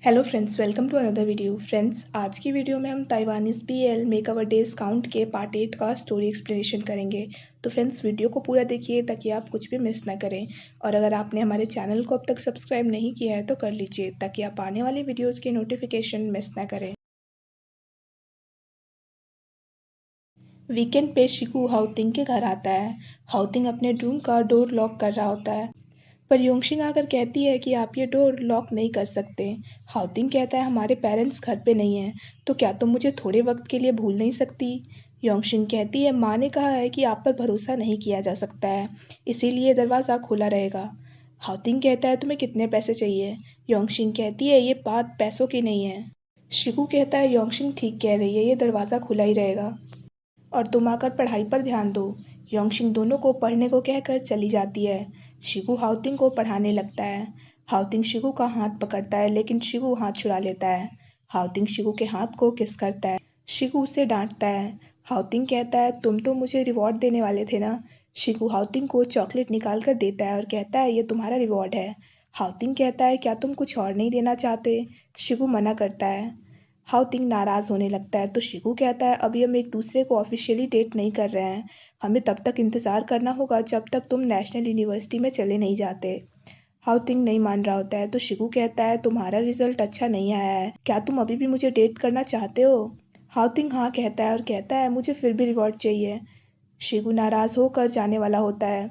Hello friends, welcome to another video. Friends, आज की video में हम Taiwanese BL make our days count के पार्ट 8 का स्टोरी एक्सप्लेनेशन करेंगे। तो फ्रेंड्स, वीडियो को पूरा देखिए ताकि आप कुछ भी मिस ना करें। और अगर आपने हमारे चैनल को अब तक सब्सक्राइब नहीं किया है तो कर लीजिए ताकि आप आने वाली वीडियोज़ के नोटिफिकेशन मिस ना करें। वीकेंड पे शिकू हाउतिंग के घर आता है। हाउतिंग अपने रूम का डोर लॉक कर रहा होता है, पर योंगशिंग आकर कहती है कि आप ये डोर लॉक नहीं कर सकते। हाउतिंग कहता है हमारे पेरेंट्स घर पे नहीं हैं, तो क्या तुम मुझे थोड़े वक्त के लिए भूल नहीं सकती। योंगशिंग कहती है माँ ने कहा है कि आप पर भरोसा नहीं किया जा सकता है, इसीलिए दरवाज़ा खुला रहेगा। हाउतिंग कहता है तुम्हें कितने पैसे चाहिए। योंगशिंग कहती है ये बात पैसों की नहीं है। शिकू कहता है योंगशिंग ठीक कह रही है, ये दरवाज़ा खुला ही रहेगा और तुम आकर पढ़ाई पर ध्यान दो। योंगशिंग दोनों को पढ़ने को कहकर चली जाती है। शिकू हाउतिंग को पढ़ाने लगता है। हाउतिंग शिकू का हाथ पकड़ता है लेकिन शिकू हाथ छुड़ा लेता है। हाउतिंग शिकू के हाथ को किस करता है। शिकू उसे डांटता है। हाउतिंग कहता है तुम तो मुझे रिवॉर्ड देने वाले थे ना। शिकू हाउतिंग को चॉकलेट निकाल कर देता है और कहता है ये तुम्हारा रिवॉर्ड है। हाउतिंग कहता है क्या तुम कुछ और नहीं देना चाहते। शिकू मना करता है। हाउतिंग नाराज़ होने लगता है तो शिकू कहता है अभी हम एक दूसरे को ऑफिशियली डेट नहीं कर रहे हैं, हमें तब तक इंतज़ार करना होगा जब तक तुम नेशनल यूनिवर्सिटी में चले नहीं जाते। हाउतिंग नहीं मान रहा होता है तो शिकू कहता है तुम्हारा रिजल्ट अच्छा नहीं आया है, क्या तुम अभी भी मुझे डेट करना चाहते हो। हाउतिंग हाँ कहता है और कहता है मुझे फिर भी रिवॉर्ड चाहिए। शिकू नाराज़ होकर जाने वाला होता है,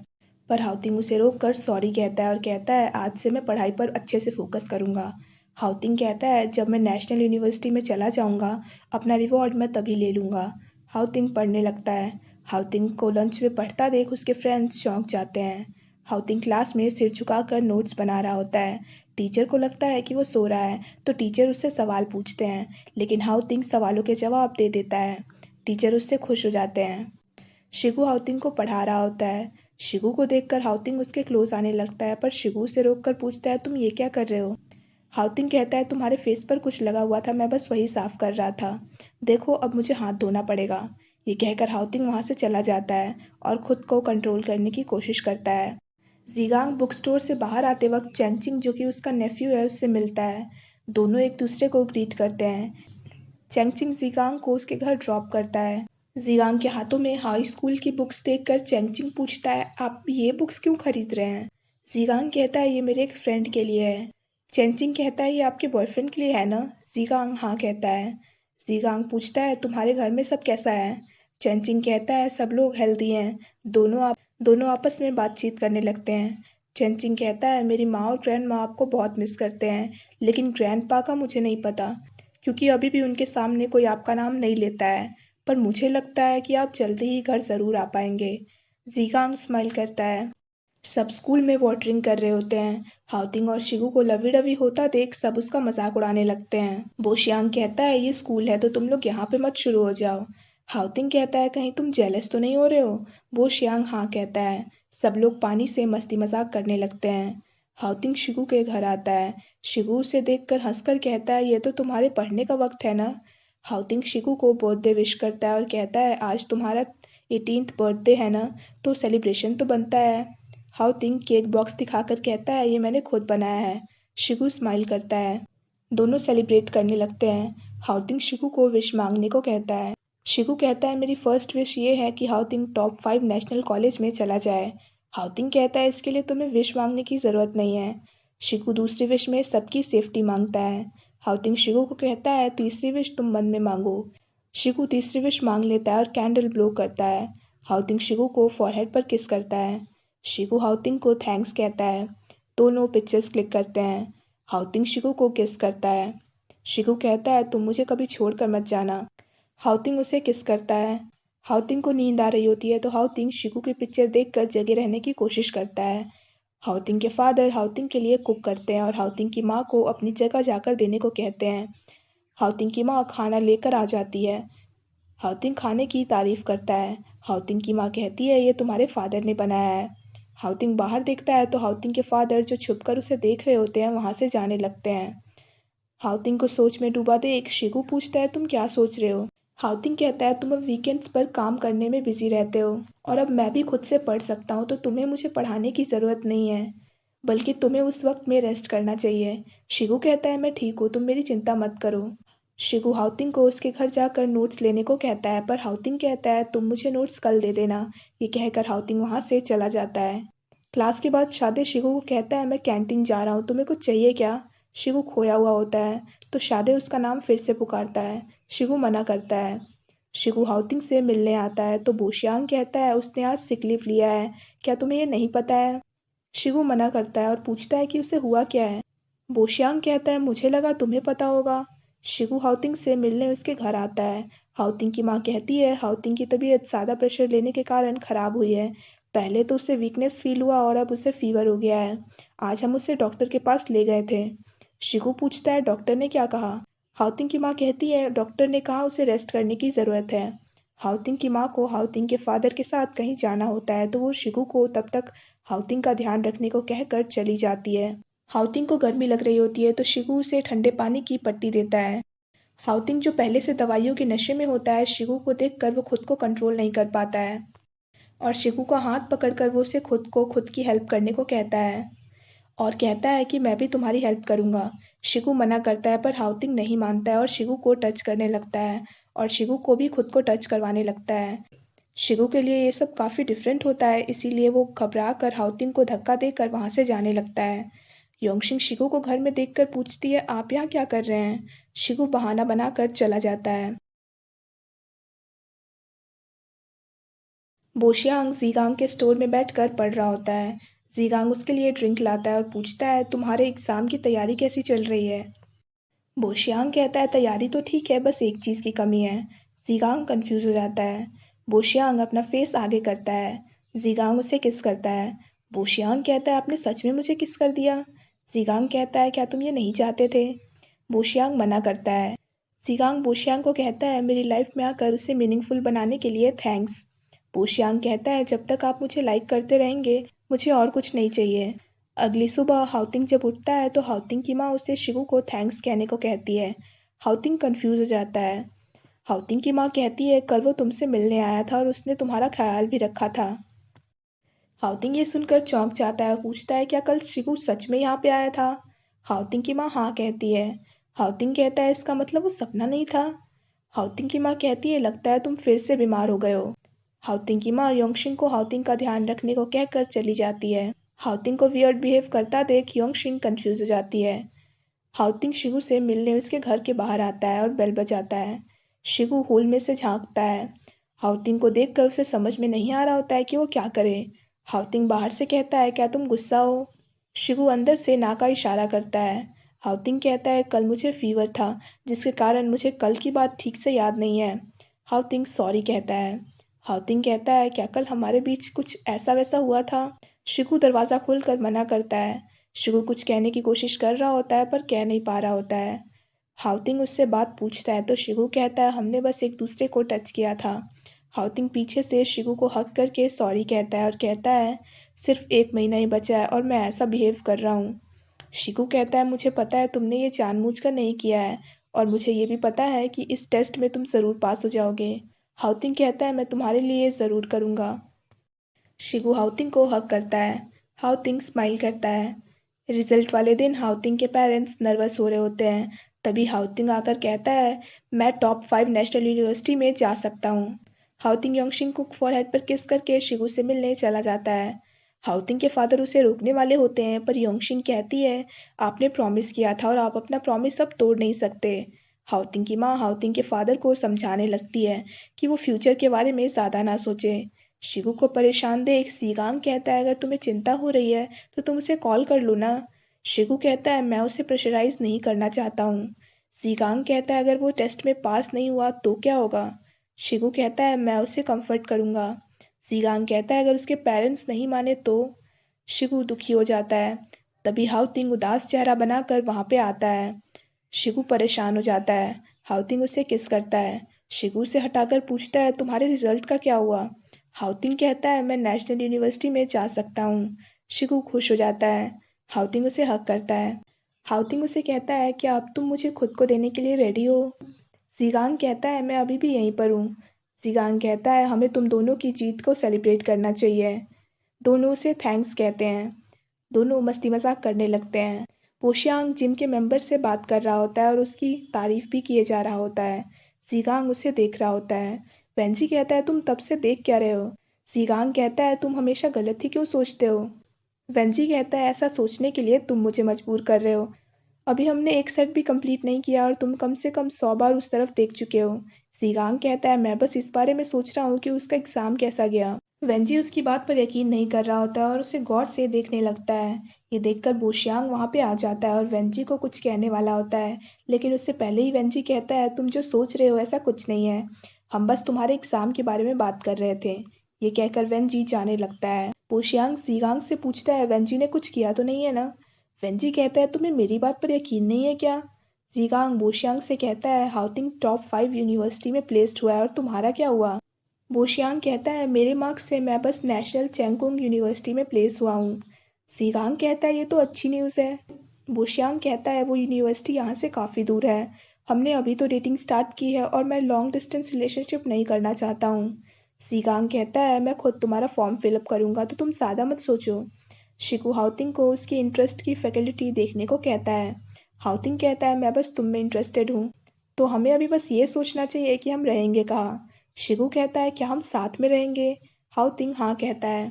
पर हाउतिंग उसे रोक कर सॉरी कहता है और कहता है आज से मैं पढ़ाई पर अच्छे से फोकस करूँगा। हाउतिंग कहता है जब मैं नेशनल यूनिवर्सिटी में चला जाऊँगा अपना रिवॉर्ड मैं तभी ले लूँगा। हाउतिंग पढ़ने लगता है। हाउतिंग को लंच में पढ़ता देख उसके फ्रेंड्स चौंक जाते हैं। हाउतिंग क्लास में सिर झुकाकर नोट्स बना रहा होता है। टीचर को लगता है कि वो सो रहा है तो टीचर उससे सवाल पूछते हैं, लेकिन हाउतिंग सवालों के जवाब दे देता है। टीचर उससे खुश हो जाते हैं। शिगू हाउतिंग को पढ़ा रहा होता है। शिगू को देखकर हाउतिंग उसके क्लोज आने लगता है, पर शिगू उसे रोककर पूछता है तुम ये क्या कर रहे हो। हाउतिंग कहता है तुम्हारे फेस पर कुछ लगा हुआ था, मैं बस वही साफ कर रहा था। देखो अब मुझे हाथ धोना पड़ेगा। ये कहकर हाउतिंग वहाँ से चला जाता है और खुद को कंट्रोल करने की कोशिश करता है। जीगांग बुक स्टोर से बाहर आते वक्त चैंगचिंग जो कि उसका नेफ्यू है उससे मिलता है। दोनों एक दूसरे को ग्रीट करते हैं। चैंगचिंग जीगांग को उसके घर ड्रॉप करता है। जीगांग के हाथों में हाई स्कूल की बुक्स देखकर चैंगचिंग पूछता है आप ये बुक्स क्यों खरीद रहे हैं। जीगांग कहता है ये मेरे एक फ्रेंड के लिए है। चैंगचिंग कहता है ये आपके बॉयफ्रेंड के लिए है ना। जीगांग हाँ कहता है। जीगांग पूछता है तुम्हारे घर में सब कैसा है। चैंगचिंग कहता है सब लोग हेल्दी हैं। दोनों आपस में बातचीत करने लगते हैं। चैंगचिंग कहता है मेरी माँ और ग्रैंड माँ आपको बहुत मिस करते हैं, लेकिन ग्रैंड पा का मुझे नहीं पता क्योंकि अभी भी उनके सामने कोई आपका नाम नहीं लेता है, पर मुझे लगता है कि आप जल्दी ही घर ज़रूर आ पाएंगे। जीगांग स्माइल करता है। सब स्कूल में वॉटरिंग कर रहे होते हैं। हाउतिंग और शिगू को लवी डवी होता देख सब उसका मजाक उड़ाने लगते हैं। बोशियांग कहता है ये स्कूल है तो तुम लोग यहाँ पे मत शुरू हो जाओ। हाउतिंग कहता है कहीं तुम जेलस तो नहीं हो रहे हो। बोशियांग हाँ कहता है। सब लोग पानी से मस्ती मजाक करने लगते हैं। हाउतिंग शिगू के घर आता है। शिगू उसे देखकर हंसकर कहता है ये तो तुम्हारे पढ़ने का वक्त है ना। हाउतिंग शिगू को बर्थडे विश करता है और कहता है आज तुम्हारा 18th बर्थडे है ना, तो सेलिब्रेशन तो बनता है। हाउतिंग केक बॉक्स दिखाकर कहता है ये मैंने खुद बनाया है। शिगू स्माइल करता है। दोनों सेलिब्रेट करने लगते हैं। हाउतिंग शिगू को विश मांगने को कहता है। शिगू कहता है मेरी फर्स्ट विश ये है कि हाउतिंग टॉप 5 नेशनल कॉलेज में चला जाए। हाउतिंग कहता है इसके लिए तुम्हें विश मांगने की ज़रूरत नहीं है। शिगू दूसरी विश में सबकी सेफ्टी मांगता है। हाउतिंग शिगू को कहता है तीसरी विश तुम मन में मांगो। शिगू तीसरी विश मांग लेता है और कैंडल ब्लो करता है। हाउतिंग शिगू को फॉरहेड पर किस करता है। शिगू हाउतिंग को थैंक्स कहता है। दोनों पिक्चर्स क्लिक करते हैं। हाउतिंग शिगू को किस करता है। शिगू कहता है तुम मुझे कभी छोड़कर मत जाना। हाउतिंग उसे किस करता है। हाउतिंग को नींद आ रही होती है तो हाउतिंग शिगू की पिक्चर देखकर जगे रहने की कोशिश करता है। हाउतिंग के फादर हाउतिंग के लिए कुक करते हैं और हाउतिंग की माँ को अपनी जगह जाकर देने को कहते हैं। हाउतिंग की माँ खाना लेकर आ जाती है। हाउतिंग खाने की तारीफ करता है। हाउतिंग की माँ कहती है ये तुम्हारे फादर ने बनाया है। हाउतिंग बाहर देखता है तो हाउतिंग के फादर जो छुपकर उसे देख रहे होते हैं वहां से जाने लगते हैं। हाउतिंग को सोच में डूबा देख शिगू पूछता है तुम क्या सोच रहे हो। हाउतिंग कहता है तुम अब वीकेंड्स पर काम करने में बिजी रहते हो और अब मैं भी खुद से पढ़ सकता हूँ तो तुम्हें मुझे पढ़ाने की ज़रूरत नहीं है। बल्कि तुम्हें उस वक्त में रेस्ट करना चाहिए। शिगू कहता है मैं ठीक हूँ, तुम मेरी चिंता मत करो। शिगू हाउतिंग को उसके घर जाकर नोट्स लेने को कहता है, पर हाउतिंग कहता है तुम मुझे नोट्स कल दे देना। ये कहकर हाउतिंग वहाँ से चला जाता है। क्लास के बाद शादे शिगू को कहता है मैं कैंटीन जा रहा हूँ, तुम्हें कुछ चाहिए क्या? शिगू खोया हुआ होता है तो शादे उसका नाम फिर से पुकारता है। शिगू मना करता है। शिगू हाउतिंग से मिलने आता है तो बोशियांग कहता है उसने आज सिक लीव लिया है, क्या तुम्हें ये नहीं पता है? शिगू मना करता है और पूछता है कि उसे हुआ क्या है। बोशियांग कहता है मुझे लगा तुम्हें पता होगा। शिगू हाउतिंग से मिलने उसके घर आता है। हाउतिंग की माँ कहती है हाउतिंग की तबीयत ज़्यादा प्रेशर लेने के कारण खराब हुई है। पहले तो उसे वीकनेस फील हुआ और अब उसे फीवर हो गया है। आज हम उसे डॉक्टर के पास ले गए थे। शिगू पूछता है डॉक्टर ने क्या कहा? हाउतिंग की माँ कहती है डॉक्टर ने कहा उसे रेस्ट करने की ज़रूरत है। हाउतिंग की माँ को हाउतिंग के फादर के साथ कहीं जाना होता है तो वो शिगू को तब तक हाउतिंग का ध्यान रखने को कहकर चली जाती है। हाउतिंग को गर्मी लग रही होती है तो शिगू उसे ठंडे पानी की पट्टी देता है। हाउतिंग जो पहले से दवाइयों के नशे में होता है, शिगू को देखकर वो खुद को कंट्रोल नहीं कर पाता है और शिगू का हाथ पकड़कर वो उसे खुद को खुद की हेल्प करने को कहता है और कहता है कि मैं भी तुम्हारी हेल्प करूंगा। शिगू मना करता है पर हाउतिंग नहीं मानता है और शिगू को टच करने लगता है और शिगू को भी खुद को टच करवाने लगता है। शिगू के लिए ये सब काफ़ी डिफरेंट होता है, इसीलिए वो घबरा कर हाउतिंग को धक्का देकर वहाँ से जाने लगता है। योंगशिंग शिगू को घर में देखकर पूछती है आप यहाँ क्या कर रहे हैं? शिगू बहाना बनाकर चला जाता है। बोशियांग जीगांग के स्टोर में बैठकर पढ़ रहा होता है। जीगांग उसके लिए ड्रिंक लाता है और पूछता है तुम्हारे एग्ज़ाम की तैयारी कैसी चल रही है? बोशियांग कहता है तैयारी तो ठीक है, बस एक चीज़ की कमी है। जीगांग कंफ्यूज हो जाता है। बोशियांग अपना फेस आगे करता है। जीगांग उसे किस करता है। बोशियांग कहता है आपने सच में मुझे किस कर दिया। जीगांग कहता है क्या तुम ये नहीं चाहते थे? बोशियांग मना करता है। जीगांग बोशियांग को कहता है मेरी लाइफ में आकर उसे मीनिंगफुल बनाने के लिए थैंक्स। बोशियांग कहता है जब तक आप मुझे लाइक करते रहेंगे मुझे और कुछ नहीं चाहिए। अगली सुबह हाउतिंग जब उठता है तो हाउतिंग की माँ उसे शिगू को थैंक्स कहने को कहती है। हाउतिंग कंफ्यूज हो जाता है। हाउतिंग की माँ कहती है कल वो तुमसे मिलने आया था और उसने तुम्हारा ख्याल भी रखा था। हाउतिंग ये सुनकर चौंक जाता है और पूछता है क्या कल शिगू सच में यहाँ पे आया था? हाउतिंग की माँ हाँ कहती है। हाउतिंग कहता है इसका मतलब वो सपना नहीं था। हाउतिंग की माँ कहती है लगता है तुम फिर से बीमार हो गए हो। हाउतिंग की माँ योंगशिंग को हाउतिंग का ध्यान रखने को कहकर चली जाती है। हाउतिंग को वियर्ड बिहेव करता देख योंगशिंग कंफ्यूज हो जाती है। हाउतिंग शिगू से मिलने उसके घर के बाहर आता है और बेल बजाता है। शिगू होल में से झांकता है। हाउतिंग को देखकर उसे समझ में नहीं आ रहा होता है कि वो क्या करे। हाउतिंग बाहर से कहता है क्या तुम गुस्सा हो? शिगू अंदर से ना का इशारा करता है। हाउतिंग कहता है कल मुझे फीवर था जिसके कारण मुझे कल की बात ठीक से याद नहीं है। हाउतिंग सॉरी कहता है। हाउतिंग कहता है क्या कल हमारे बीच कुछ ऐसा वैसा हुआ था? शिगू दरवाज़ा खोलकर मना करता है। शिगू कुछ कहने की कोशिश कर रहा होता है पर कह नहीं पा रहा होता है। हाउतिंग उससे बात पूछता है तो शिगू कहता है हमने बस एक दूसरे को टच किया था। हाउतिंग पीछे से शिगू को हक करके सॉरी कहता है और कहता है सिर्फ 1 महीना ही बचा है और मैं ऐसा बिहेव कर रहा हूँ। शिगू कहता है मुझे पता है तुमने ये जानबूझकर नहीं किया है और मुझे ये भी पता है कि इस टेस्ट में तुम ज़रूर पास हो जाओगे। हाउतिंग कहता है मैं तुम्हारे लिए ज़रूर करूँगा। शिगू हाउतिंग को हक करता है। हाउतिंग स्माइल करता है। रिजल्ट वाले दिन हाउतिंग के पेरेंट्स नर्वस हो रहे होते हैं। तभी हाउतिंग आकर कहता है मैं टॉप 5 नेशनल यूनिवर्सिटी में जा सकता हूँ। हाउतिंग योंगशिंग को फॉरहेड पर किस करके शिगू से मिलने चला जाता है। हाउतिंग के फादर उसे रोकने वाले होते हैं पर योंगशिंग कहती है आपने प्रॉमिस किया था और आप अपना प्रॉमिस अब तोड़ नहीं सकते। हाउतिंग की माँ हाउतिंग के फादर को समझाने लगती है कि वो फ्यूचर के बारे में ज़्यादा ना सोचे। शिगू को परेशान देख सीगांग कहता है अगर तुम्हें चिंता हो रही है तो तुम उसे कॉल कर लो ना। शिगू कहता है मैं उसे प्रेशराइज नहीं करना चाहता हूँ। सीगांग कहता है अगर वो टेस्ट में पास नहीं हुआ तो क्या होगा? शिगू कहता है मैं उसे कंफर्ट करूँगा। सीगांग कहता है अगर उसके पेरेंट्स नहीं माने तो? शिगू दुखी हो जाता है। तभी हाउतिंग उदास चेहरा बनाकर वहाँ पे आता है। शिगू परेशान हो जाता है। हाउतिंग उसे किस करता है। शिगू से हटाकर पूछता है तुम्हारे रिजल्ट का क्या हुआ? हाउतिंग कहता है मैं नेशनल यूनिवर्सिटी में जा सकता हूँ। शिगू खुश हो जाता है। हाउतिंग उसे हक करता है। हाउतिंग उसे कहता है क्या अब तुम मुझे खुद को देने के लिए रेडी हो? जीगांग कहता है मैं अभी भी यहीं पर हूँ। जीगांग कहता है हमें तुम दोनों की जीत को सेलिब्रेट करना चाहिए। दोनों उसे थैंक्स कहते हैं। दोनों मस्ती मजाक करने लगते हैं। पोशियांग जिम के मेंबर से बात कर रहा होता है और उसकी तारीफ भी किए जा रहा होता है। जीगांग उसे देख रहा होता है। वेंजी कहता है तुम तब से देख क्या रहे हो? जीगांग कहता है तुम हमेशा गलत ही क्यों सोचते हो? वेंजी कहता है ऐसा सोचने के लिए तुम मुझे मजबूर कर रहे हो। अभी हमने एक सेट भी कंप्लीट नहीं किया और तुम कम से कम 100 बार उस तरफ देख चुके हो। जीगांग कहता है मैं बस इस बारे में सोच रहा हूँ कि उसका एग्जाम कैसा गया। वेंजी उसकी बात पर यकीन नहीं कर रहा होता है और उसे गौर से देखने लगता है। ये देखकर बोशियांग वहाँ पे आ जाता है और वेंजी को कुछ कहने वाला होता है, लेकिन उससे पहले ही वेंजी कहता है तुम जो सोच रहे हो ऐसा कुछ नहीं है, हम बस तुम्हारे एग्जाम के बारे में बात कर रहे थे। ये कहकर वेंजी जाने लगता है। बोशियांग जीगांग से पूछता है वेंजी ने कुछ किया तो नहीं है ना? वेंजी कहता है तुम्हें मेरी बात पर यकीन नहीं है क्या? जीगांग बोशियांग से कहता है हाउटिंग टॉप 5 यूनिवर्सिटी में प्लेस्ड हुआ है और तुम्हारा क्या हुआ? बोशियांग कहता है मेरे मार्क्स से मैं बस नेशनल चेंगकुंग यूनिवर्सिटी में प्लेस हुआ हूँ। जीगांग कहता है ये तो अच्छी न्यूज़ है। बोशियांग कहता है वो यूनिवर्सिटी यहाँ से काफ़ी दूर है, हमने अभी तो डेटिंग स्टार्ट की है और मैं लॉन्ग डिस्टेंस रिलेशनशिप नहीं करना चाहता हूँ। जीगांग कहता है मैं खुद तुम्हारा फॉर्म फिलअप करूँगा तो तुम ज़्यादा मत सोचो। शिकू हाउतिंग को उसके इंटरेस्ट की फैकल्टी देखने को कहता है। हाउतिंग कहता है मैं बस तुम में इंटरेस्टेड हूँ, तो हमें अभी बस ये सोचना चाहिए कि हम रहेंगे कहाँ। शिगू कहता है क्या हम साथ में रहेंगे? हाउतिंग हाँ कहता है।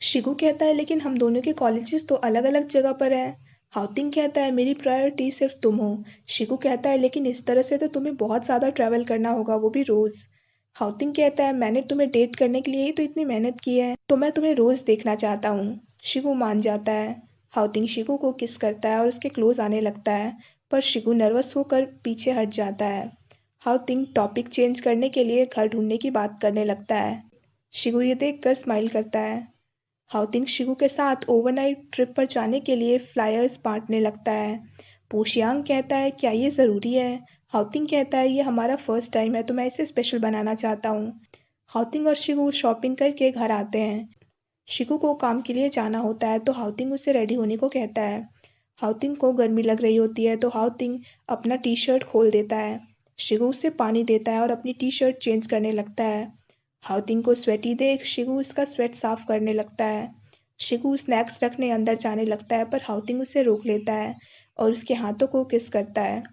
शिगू कहता है लेकिन हम दोनों के कॉलेजेस तो अलग अलग जगह पर हैं। हाउतिंग कहता है मेरी प्रायोरिटी सिर्फ तुम हो। शिगू कहता है लेकिन इस तरह से तो तुम्हें बहुत ज़्यादा ट्रैवल करना होगा, वो भी रोज़। हाउतिंग कहता है मैंने तुम्हें डेट करने के लिए ही तो इतनी मेहनत की है, तो मैं तुम्हें रोज़ देखना चाहता हूँ। शिगू मान जाता है। हाउतिंग शिगू को किस करता है और उसके क्लोज आने लगता है, पर शिगू नर्वस होकर पीछे हट जाता है। हाउतिंग टॉपिक चेंज करने के लिए घर ढूंढने की बात करने लगता है। शिगू ये देखकर स्माइल करता है। हाउतिंग शिगू के साथ ओवरनाइट ट्रिप पर जाने के लिए फ्लायर्स बांटने लगता है। पोशियांग कहता है क्या ये ज़रूरी है? हाउतिंग कहता है ये हमारा फर्स्ट टाइम है तो मैं इसे स्पेशल बनाना चाहता हूँ। हाउतिंग और शिगू शॉपिंग करके घर आते हैं। शिगू को काम के लिए जाना होता है तो हाउतिंग उसे रेडी होने को कहता है। हाउतिंग को गर्मी लग रही होती है तो हाउतिंग अपना टी शर्ट खोल देता है। शिगू उसे पानी देता है और अपनी टी शर्ट चेंज करने लगता है। हाउतिंग को स्वेटी देख शिगू उसका स्वेट साफ करने लगता है। शिगू स्नैक्स रखने अंदर जाने लगता है पर हाउतिंग उसे रोक लेता है और उसके हाथों को किस करता है।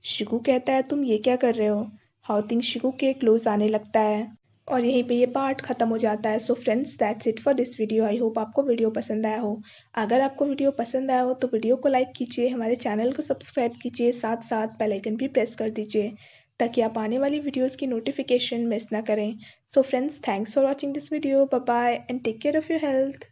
शिगू कहता है तुम ये क्या कर रहे हो? हाउतिंग शिगू के क्लोज आने लगता है और यहीं पे ये पार्ट ख़त्म हो जाता है। So friends that's it for this video. I hope आपको वीडियो पसंद आया हो। अगर आपको वीडियो पसंद आया हो तो वीडियो को लाइक कीजिए, हमारे चैनल को सब्सक्राइब कीजिए, साथ साथ बेल आइकन भी प्रेस कर दीजिए ताकि आप आने वाली वीडियोज़ की नोटिफिकेशन मिस ना करें। So friends thanks for watching this video. Bye bye and take care of your health.